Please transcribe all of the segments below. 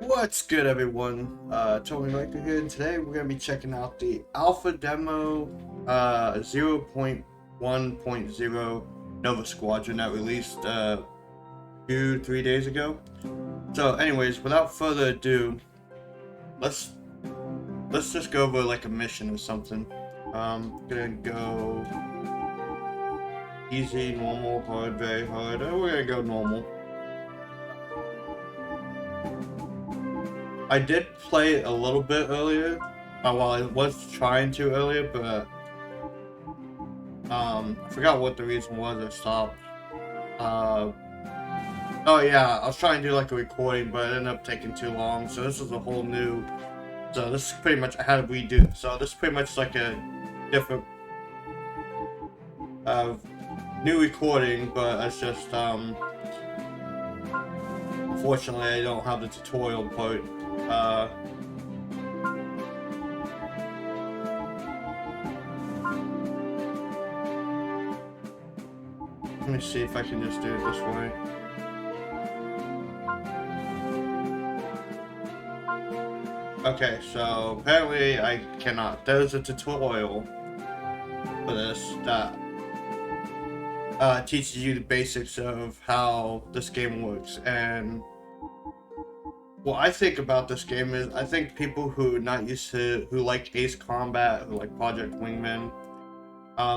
What's good, everyone? Tony Riker here, and today we're going to be checking out the alpha demo 0.1.0 Nova Squadron that released 2-3 days ago. So, anyways, without further ado, let's just go over like a mission or something. Gonna go easy, normal, hard, very hard. We're gonna go normal. I did play it a little bit earlier. Well, I was trying to earlier, but I forgot what the reason was. I stopped. Uh, oh yeah, I was trying to do like a recording, but it ended up taking too long. So this is a whole new. So this is pretty much I had to redo. So this is pretty much like a different uh, new recording, but it's just unfortunately I don't have the tutorial part. Let me see if I can just do it this way. Okay, so apparently I cannot. There's a tutorial for this that teaches you the basics of how this game works. And what I think about this game is I think people who like Ace Combat, who like Project Wingman,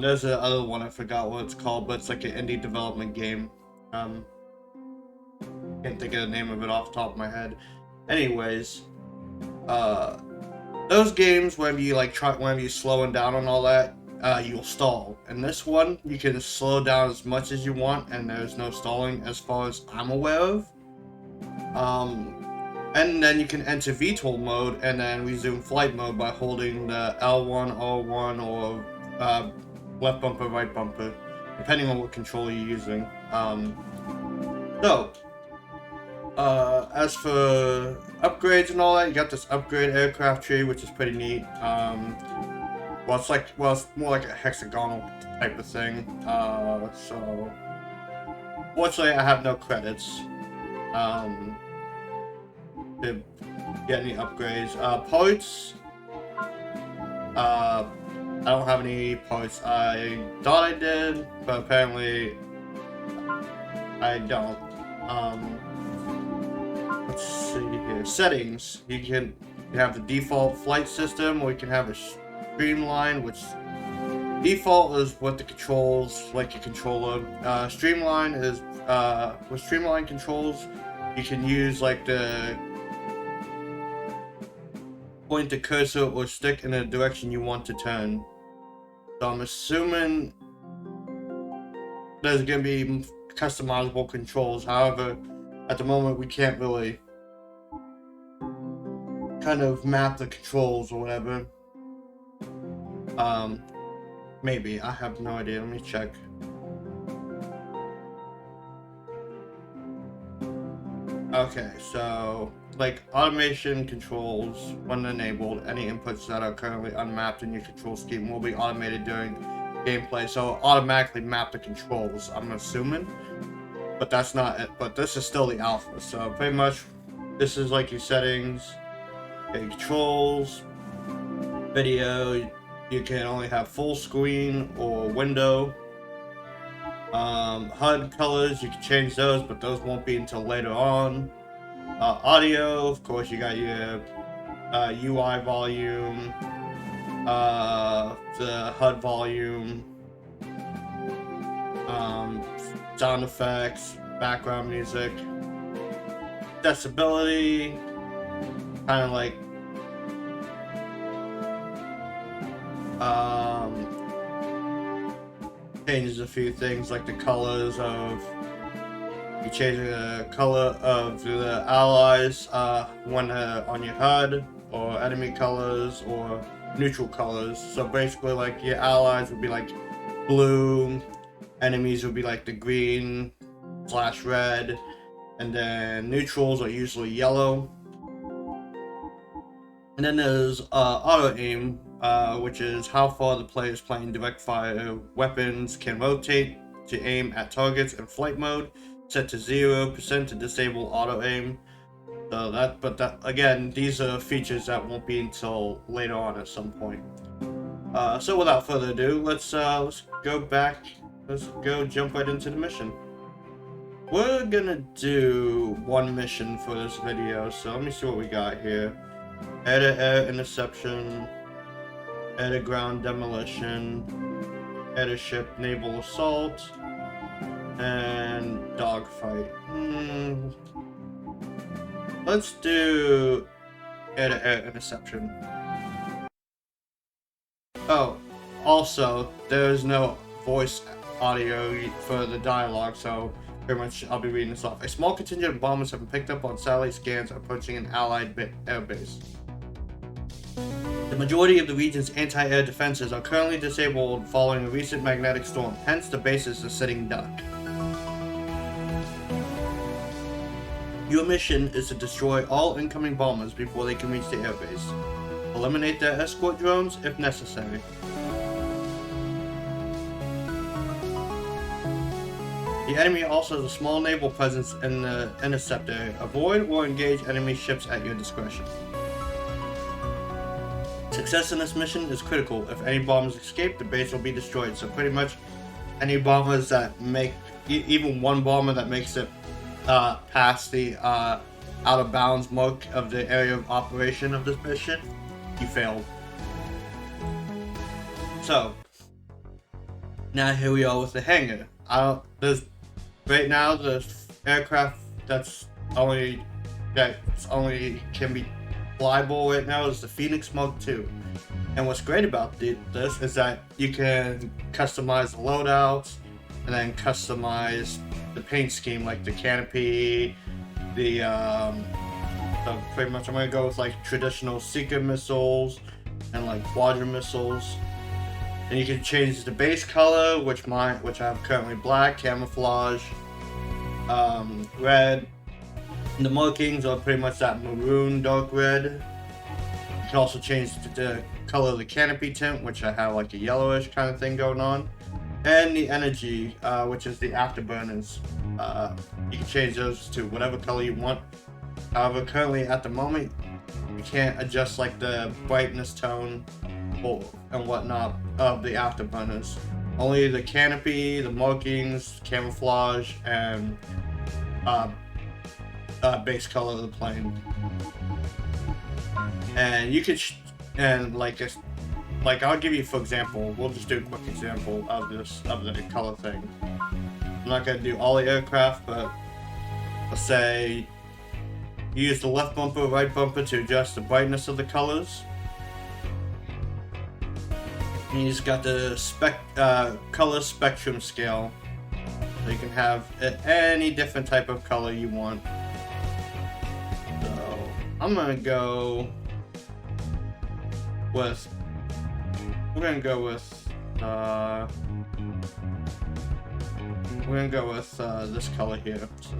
there's another one, I forgot what it's called, but it's like an indie development game. Can't think of the name of it off the top of my head. Anyways, those games, whenever you're slowing down and all that, you'll stall. In this one, you can slow down as much as you want, and there's no stalling as far as I'm aware of. And then you can enter VTOL mode and then resume flight mode by holding the L1, R1, or left bumper, right bumper, depending on what controller you're using. As for upgrades and all that, you got this upgrade aircraft tree, which is pretty neat. It's more like a hexagonal type of thing. So fortunately, I have no credits to get any upgrades. Parts. I don't have any parts. I thought I did, but apparently I don't. Let's see here. Settings. You have the default flight system, or you can have a streamline, which default is what the controls like your controller. Streamline is with streamline controls, you can use like the point the cursor or stick in the direction you want to turn. So I'm assuming there's gonna be customizable controls. However, at the moment we can't really kind of map the controls or whatever. Maybe, I have no idea. Let me check. Okay, so like automation controls, when enabled, any inputs that are currently unmapped in your control scheme will be automated during gameplay. So automatically map the controls, I'm assuming, but that's not it. But this is still the alpha, so pretty much this is like your settings, your controls, video. You can only have full screen or window. HUD colors, you can change those, but those won't be until later on. Audio, of course, you got your UI volume, the HUD volume, sound effects, background music, accessibility, kind of like changes a few things like the colors of. You change the color of the allies when on your HUD, or enemy colors, or neutral colors. So basically, like your allies would be like blue, enemies would be like the green/red, and then neutrals are usually yellow. And then there's auto aim, which is how far the players playing direct fire weapons can rotate to aim at targets in flight mode. Set to 0% to disable auto aim. So that again, these are features that won't be until later on at some point. So without further ado, let's go back. Let's go jump right into the mission. We're gonna do one mission for this video, so let me see what we got here. Air-to-air interception, air-to-ground demolition, air-to-ship naval assault, and dogfight. Let's do air-to-air interception. Oh, also, there's no voice audio for the dialogue, so pretty much I'll be reading this off. A small contingent of bombers have been picked up on satellite scans approaching an allied airbase. The majority of the region's anti-air defenses are currently disabled following a recent magnetic storm, hence the base is a sitting duck. Your mission is to destroy all incoming bombers before they can reach the airbase. Eliminate their escort drones if necessary. The enemy also has a small naval presence in the intercept area. Avoid or engage enemy ships at your discretion. Success in this mission is critical. If any bombers escape, the base will be destroyed. So pretty much any bombers that make, even one bomber that makes it past the out of bounds mark of the area of operation of this mission, you failed. So now here we are with the hangar. Right now the aircraft that only can be flyable right now is the Phoenix Mark II. And what's great about this is that you can customize the loadouts and then customize the paint scheme, like the canopy, so pretty much I'm gonna go with like traditional Seeker missiles and like Squadron missiles. And you can change the base color, which I have currently black, camouflage, red. And the markings are pretty much that maroon, dark red. You can also change the color of the canopy tint, which I have like a yellowish kind of thing going on. And the energy, which is the afterburners. You can change those to whatever color you want. However, currently at the moment, you can't adjust like the brightness tone and whatnot of the afterburners. Only the canopy, the markings, camouflage, and base color of the plane. And you could, like I'll give you, for example, we'll just do a quick example of the color thing. I'm not gonna do all the aircraft, but let's say you use the left bumper, right bumper to adjust the brightness of the colors. And you just got the color spectrum scale, so you can have any different type of color you want. So I'm gonna go with. We're gonna go with this color here. So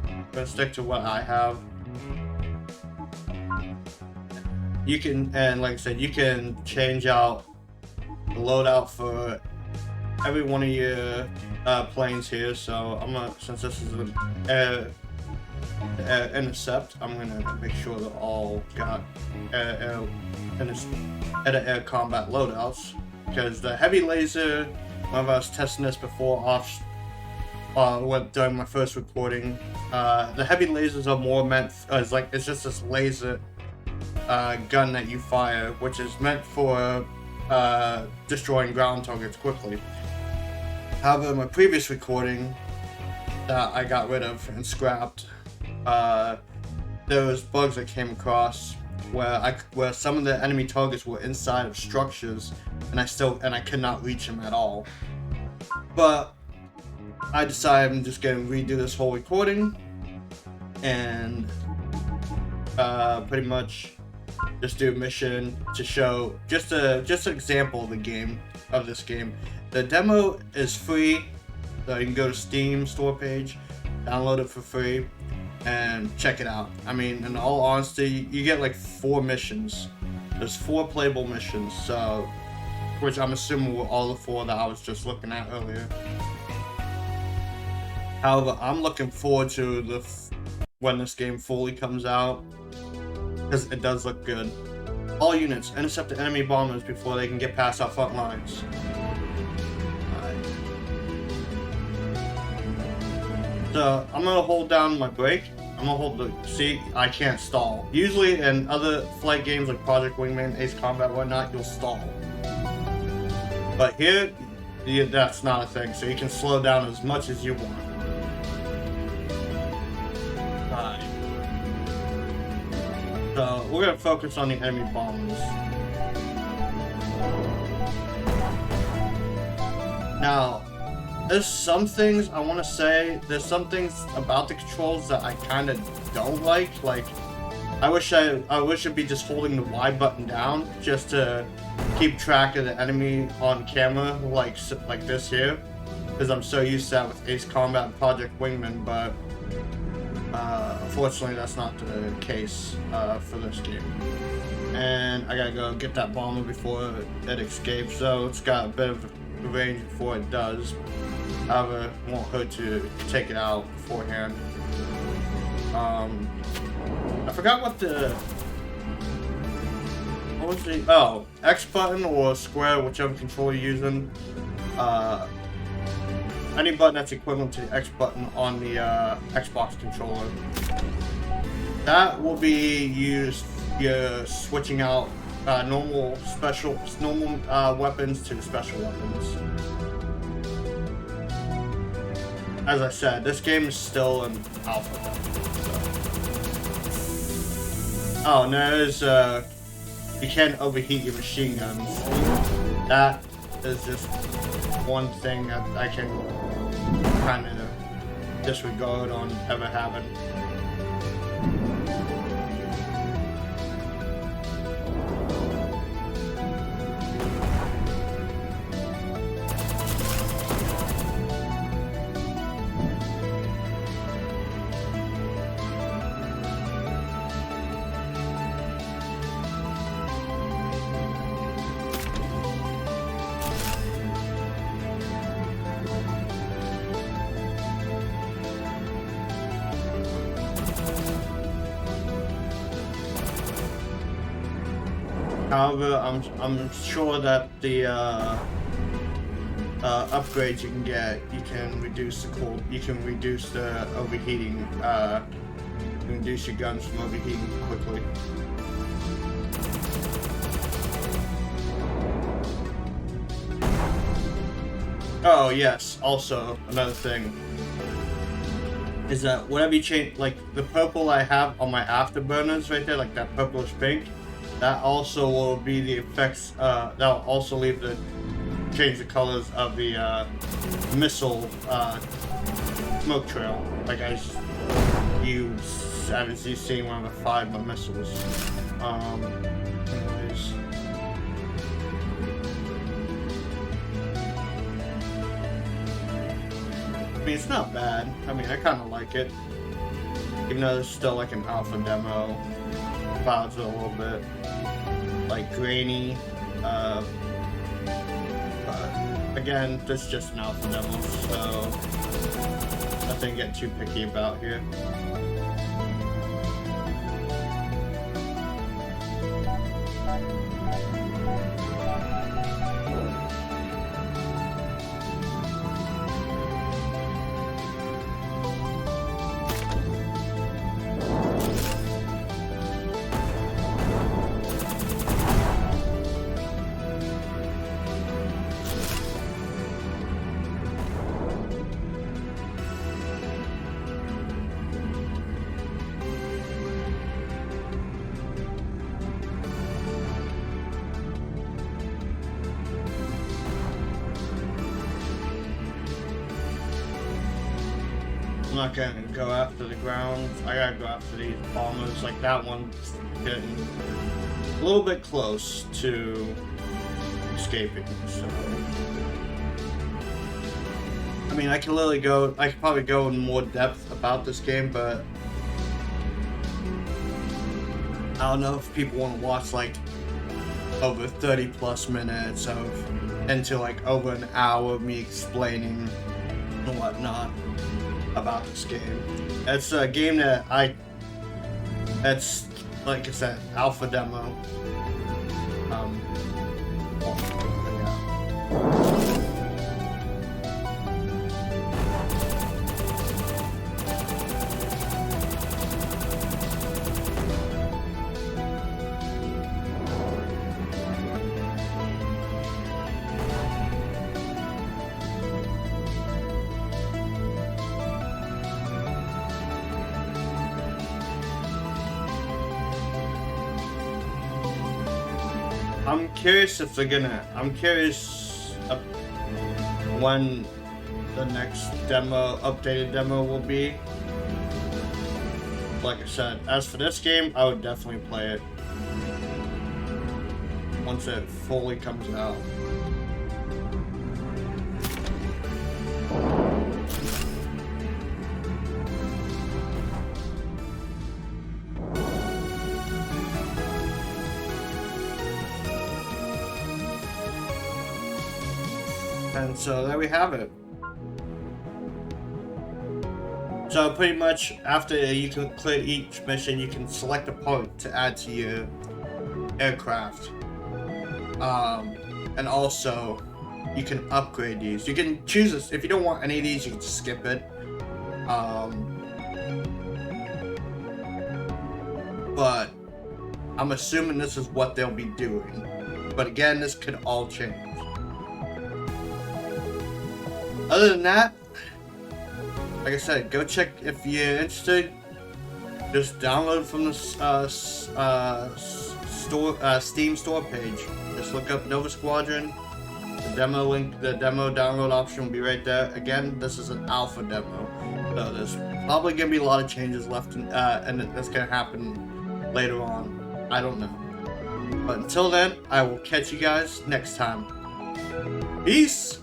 I'm gonna stick to what I have. You can, and like I said, you can change out the loadout for every one of your planes here. So I'm gonna, since this is an air intercept, I'm gonna make sure they're all got air combat loadouts, because the heavy laser, when I was testing this before during my first recording, the heavy lasers are more meant it's just this laser gun that you fire, which is meant for destroying ground targets quickly. However, in my previous recording that I got rid of and scrapped, there was bugs that came across where some of the enemy targets were inside of structures, and I could not reach them at all. But I decided I'm just gonna redo this whole recording and pretty much just do a mission to show just an example of this game. The demo is free, so you can go to Steam store page, download it for free, and check it out. I mean, in all honesty, you get like 4 missions. There's 4 playable missions, so which I'm assuming were all the 4 that I was just looking at earlier. However, I'm looking forward to when this game fully comes out, because it does look good. All units, intercept the enemy bombers before they can get past our front lines. So I'm gonna hold down my brake. I'm gonna hold the see. I can't stall. Usually in other flight games like Project Wingman, Ace Combat, whatnot, you'll stall. But here, that's not a thing. So you can slow down as much as you want. Alright. So we're gonna focus on the enemy bombers. Now, there's some things I want to say. There's some things about the controls that I kind of don't like. Like, I wish it'd be just holding the Y button down just to keep track of the enemy on camera, like this here, because I'm so used to that with Ace Combat and Project Wingman. But unfortunately, that's not the case for this game. And I gotta go get that bomber before it escapes. So it's got a bit of range before it does. However, it won't hurt to take it out beforehand. I forgot what was the, oh, X button or square, whichever control you're using. Any button that's equivalent to the X button on the Xbox controller. That will be used, you're switching out normal weapons to special weapons. As I said, this game is still an alpha. So. Oh, and there's you can't overheat your machine guns. That is just one thing that I can kind of disregard on ever having. However, I'm sure that the upgrades you can get, you can reduce the cold, you can reduce the overheating, you can reduce your guns from overheating quickly. Oh yes, also another thing is that whenever you change, like the purple I have on my afterburners right there, like that purplish pink. That also will be the effects, that'll also leave the, change the colors of the missile smoke trail. Like as you seen one of the 5 missiles. Anyways. I mean, it's not bad. I mean, I kind of like it. Even though it's still like an alpha demo. Clouds a little bit like grainy, but again, this is just an alpha demo, so nothing to get too picky about here. I'm not gonna go after the ground. I gotta go after these bombers. Like that one's getting a little bit close to escaping. So, I mean, I could probably go in more depth about this game, but I don't know if people want to watch like over 30+ minutes into like over an hour of me explaining and whatnot. about this game. It's a game that it's like I said, alpha demo. I'm curious if they're gonna. I'm curious when the next updated demo will be. Like I said, as for this game, I would definitely play it once it fully comes out. And so there we have it. So pretty much after you can clear each mission, you can select a part to add to your aircraft. And also you can upgrade these. You can choose this. If you don't want any of these, you can just skip it. But I'm assuming this is what they'll be doing. But again, this could all change. Other than that, like I said, go check if you're interested. Just download from the Steam store page. Just look up Nova Squadron. The demo link, the demo download option will be right there. Again, this is an alpha demo, so there's probably gonna be a lot of changes left, and that's gonna happen later on. I don't know. But until then, I will catch you guys next time. Peace.